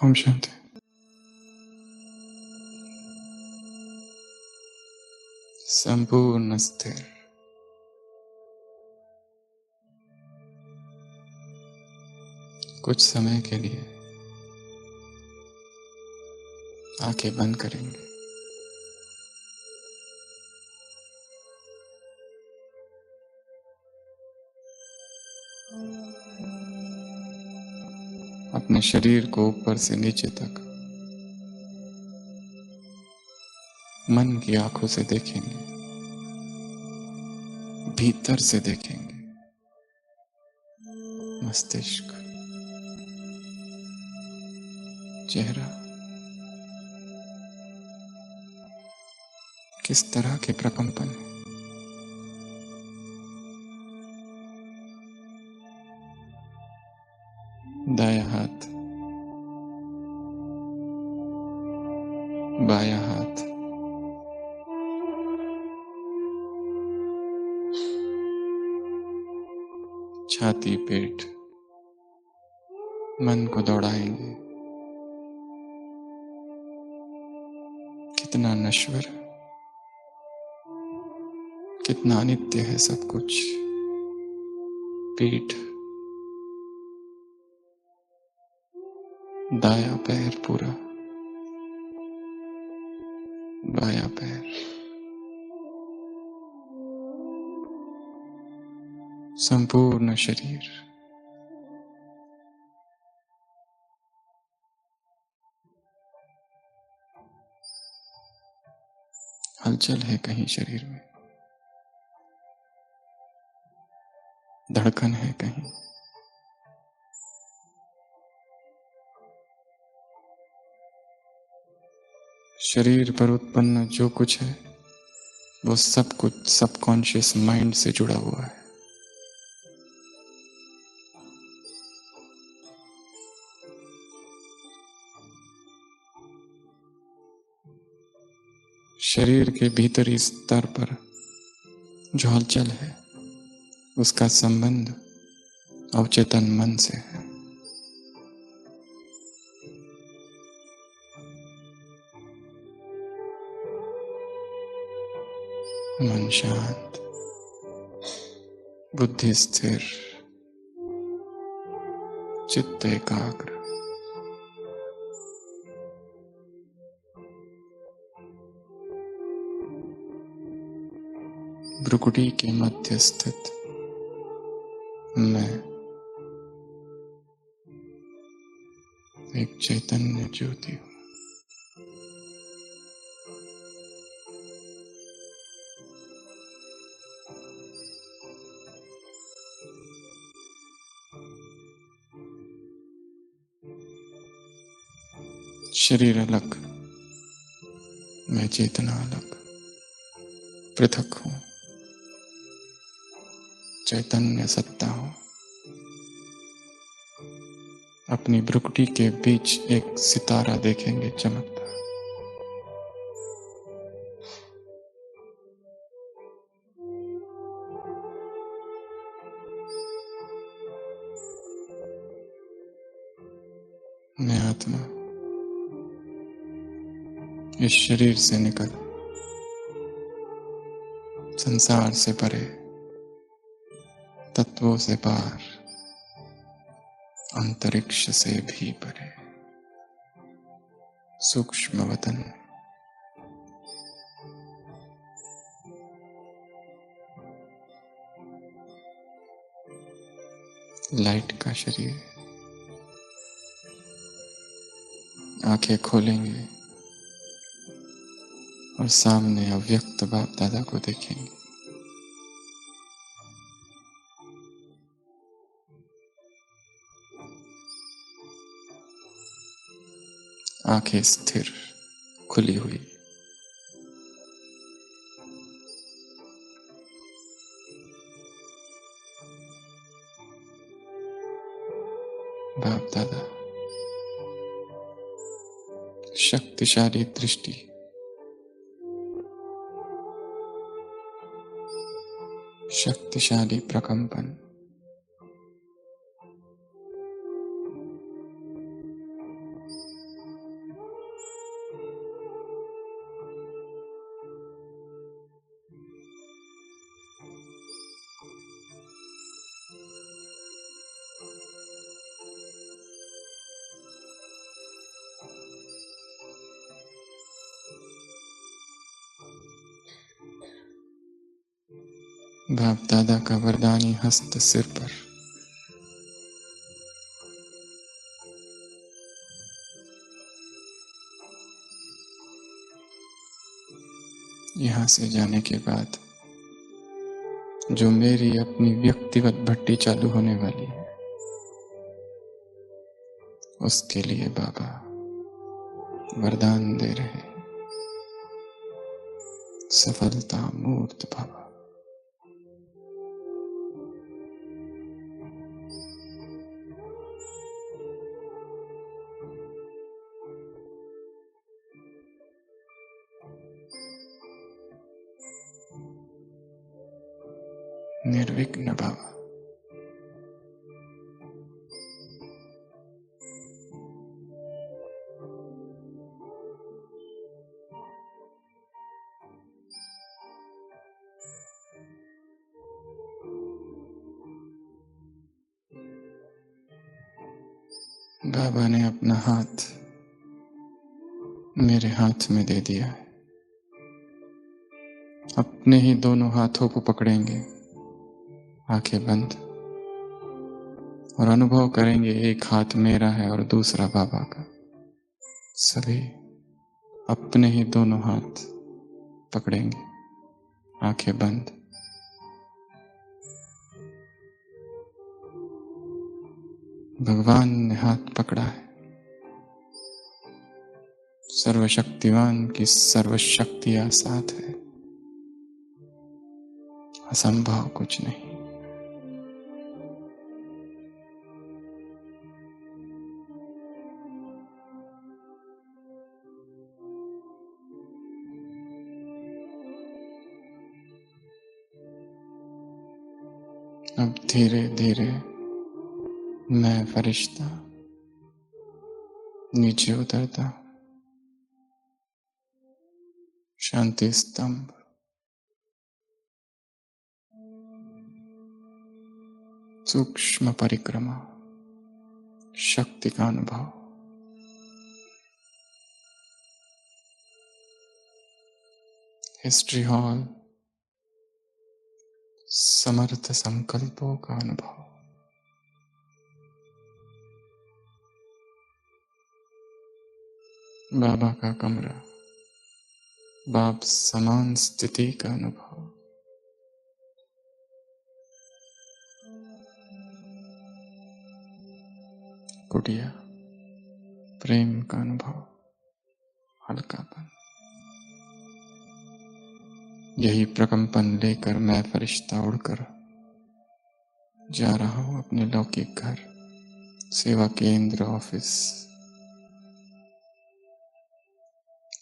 ओम शांति। संपूर्ण स्थिर, कुछ समय के लिए आंखें बंद करेंगे। अपने शरीर को ऊपर से नीचे तक मन की आंखों से देखेंगे, भीतर से देखेंगे। मस्तिष्क, चेहरा किस तरह के प्रकंपन है। दायां हाथ, बायां हाथ, छाती, पेट, मन को दौड़ाएंगे। कितना नश्वर, कितना अनित्य है सब कुछ। पीठ, दायां पैर पूरा, बायां पैर, संपूर्ण शरीर। हलचल है कहीं शरीर में, धड़कन है कहीं। शरीर पर उत्पन्न जो कुछ है वो सब कुछ सबकॉन्शियस माइंड से जुड़ा हुआ है। शरीर के भीतरी स्तर पर जो हलचल है उसका संबंध अवचेतन मन से है। मन शांत, बुद्धि स्थिर, चित्त एकाग्र। भ्रुकुटी के मध्य स्थित मैं एक चैतन्य ज्योति हूं। शरीर अलग, मैं चेतना अलग, पृथक हूं। चैतन्य सत्ता हूं। अपनी भ्रुकुटी के बीच एक सितारा देखेंगे चमकता। मैं आत्मा इस शरीर से निकल संसार से परे, तत्वों से पार, अंतरिक्ष से भी परे, सूक्ष्म वतन, लाइट का शरीर। आंखें खोलेंगे और सामने अव्यक्त बाप दादा को देखेंगे। आंखें स्थिर, खुली हुई। बाप दादा, शक्तिशाली दृष्टि, शक्तिशाली प्रकंपन। बाप दादा का वरदानी हस्त सिर पर, यहाँ से जाने के बाद जो मेरी अपनी व्यक्तिगत भट्टी चालू होने वाली है, उसके लिए बाबा वरदान दे रहे हैं। सफलता मूर्त बाबा। निर्विघ्न बाबा। बाबा ने अपना हाथ मेरे हाथ में दे दिया है। अपने ही दोनों हाथों को पकड़ेंगे, आंखें बंद, और अनुभव करेंगे एक हाथ मेरा है और दूसरा बाबा का। सभी अपने ही दोनों हाथ पकड़ेंगे, आंखें बंद। भगवान ने हाथ पकड़ा है। सर्वशक्तिमान की सर्वशक्तियां साथ है। असंभव कुछ नहीं। अब धीरे धीरे मैं फरिश्ता नीचे उतरता हूं। शांति स्तंभ, सूक्ष्म परिक्रमा, शक्ति का अनुभव। हिस्ट्री हॉल, समर्थ संकल्पों का अनुभव। बाबा का कमरा, बाप समान स्थिति का अनुभव। कुटिया, प्रेम का अनुभव, हल्कापन। यही प्रकंपन लेकर मैं फरिश्ता उड़कर जा रहा हूं अपने लौकिक घर, सेवा केंद्र, ऑफिस।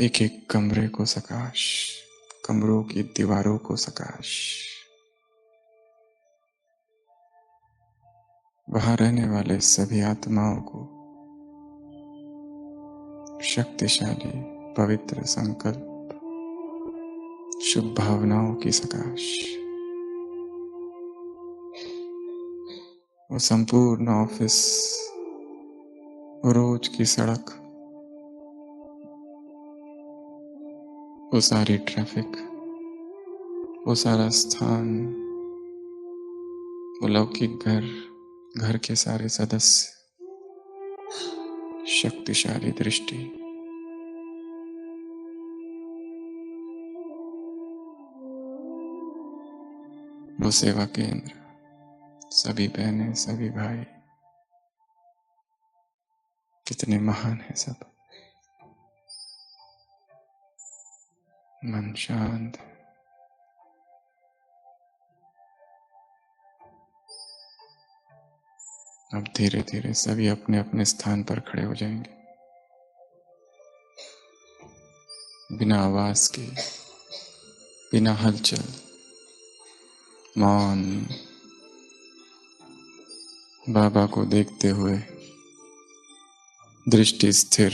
एक एक कमरे को सकाश, कमरों की दीवारों को सकाश। वहां रहने वाले सभी आत्माओं को शक्तिशाली पवित्र संकल्प, शुभ भावनाओं की सकाश। वो संपूर्ण ऑफिस, रोज की सड़क, वो सारी ट्रैफिक, वो सारा स्थान, वो लौकिक घर, घर के सारे सदस्य, शक्तिशाली दृष्टि। वो सेवा केंद्र, सभी बहनें, सभी भाई, कितने महान है सब। मन शांत है। अब धीरे धीरे सभी अपने अपने स्थान पर खड़े हो जाएंगे, बिना आवाज के, बिना हलचल, मौन, बाबा को देखते हुए, दृष्टि स्थिर।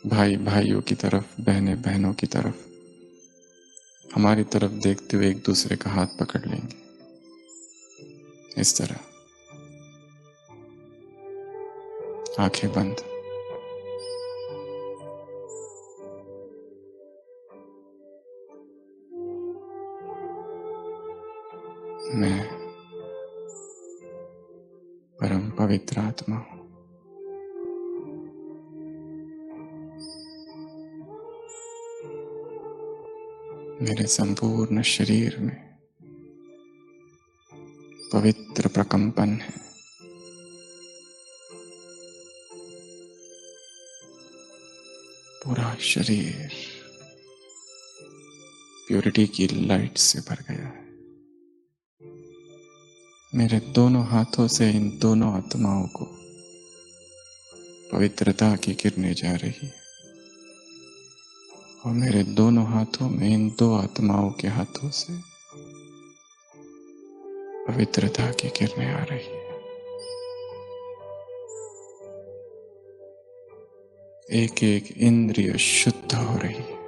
भाई भाइयों की तरफ, बहनें बहनों की तरफ, हमारी तरफ देखते हुए एक दूसरे का हाथ पकड़ लेंगे, इस तरह, आंखें बंद। परम पवित्र आत्मा हूं। मेरे संपूर्ण शरीर में पवित्र प्रकंपन है। पूरा शरीर प्योरिटी की लाइट से भर गया है। मेरे दोनों हाथों से इन दोनों आत्माओं को पवित्रता की किरणें जा रही है और मेरे दोनों हाथों में इन दो आत्माओं के हाथों से पवित्रता की किरणें आ रही है। एक एक इंद्रिय शुद्ध हो रही है।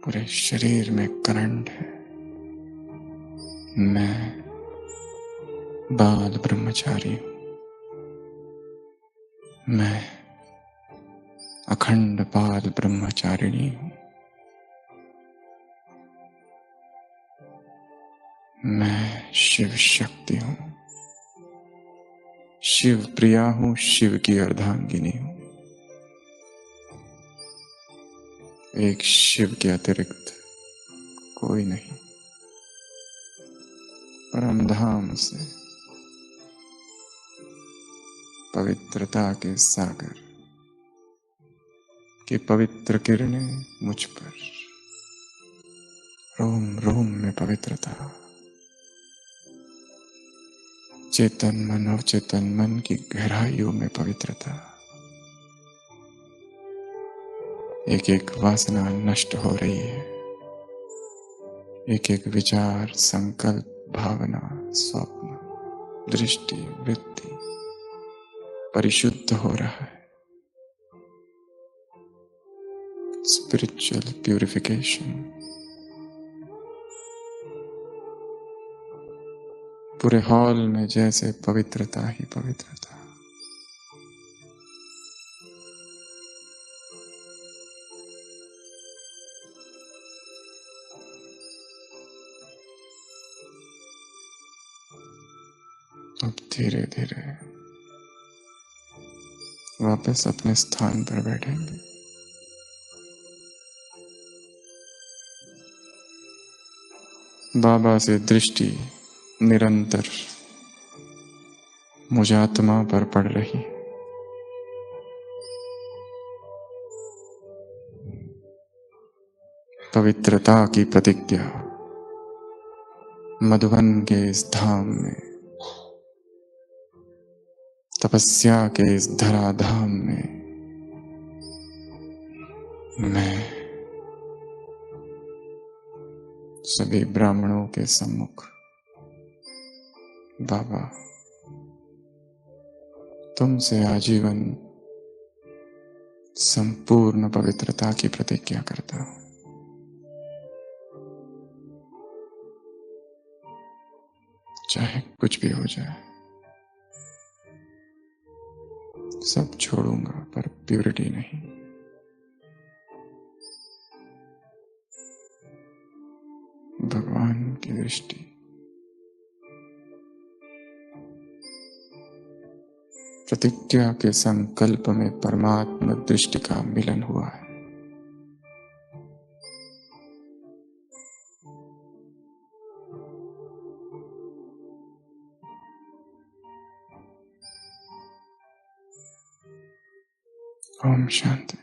पूरे शरीर में करंट है। मैं बाल ब्रह्मचारी हूं। मैं अखंड बाल ब्रह्मचारिणी हूं। मैं शिव शक्ति हूं। शिव प्रिया हूं। शिव की अर्धांगिनी हूं। एक शिव के अतिरिक्त कोई नहीं। परम धाम से पवित्रता के सागर की पवित्र किरणें मुझ पर। रोम रोम में पवित्रता। चेतन मन और चेतन मन की गहराइयों में पवित्रता। एक एक वासना नष्ट हो रही है। एक एक विचार, संकल्प, भावना, स्वप्न, दृष्टि, वृत्ति परिशुद्ध हो रहा है। Spiritual purification. पूरे हॉल में जैसे पवित्रता ही पवित्रता। अब धीरे धीरे वापस अपने स्थान पर बैठेंगे। बाबा से दृष्टि निरंतर मुझ आत्मा पर पड़ रही। पवित्रता की प्रतिज्ञा मधुबन के इस धाम में, तपस्या के इस धराधाम में मैं सभी ब्राह्मणों के सम्मुख, बाबा तुमसे आजीवन संपूर्ण पवित्रता की प्रतिज्ञा करता हूं। चाहे कुछ भी हो जाए, सब छोड़ूंगा पर प्यूरिटी नहीं। भगवान की दृष्टि प्रतिज्ञा के संकल्प में परमात्मा दृष्टि का मिलन हुआ है। ओम शांति।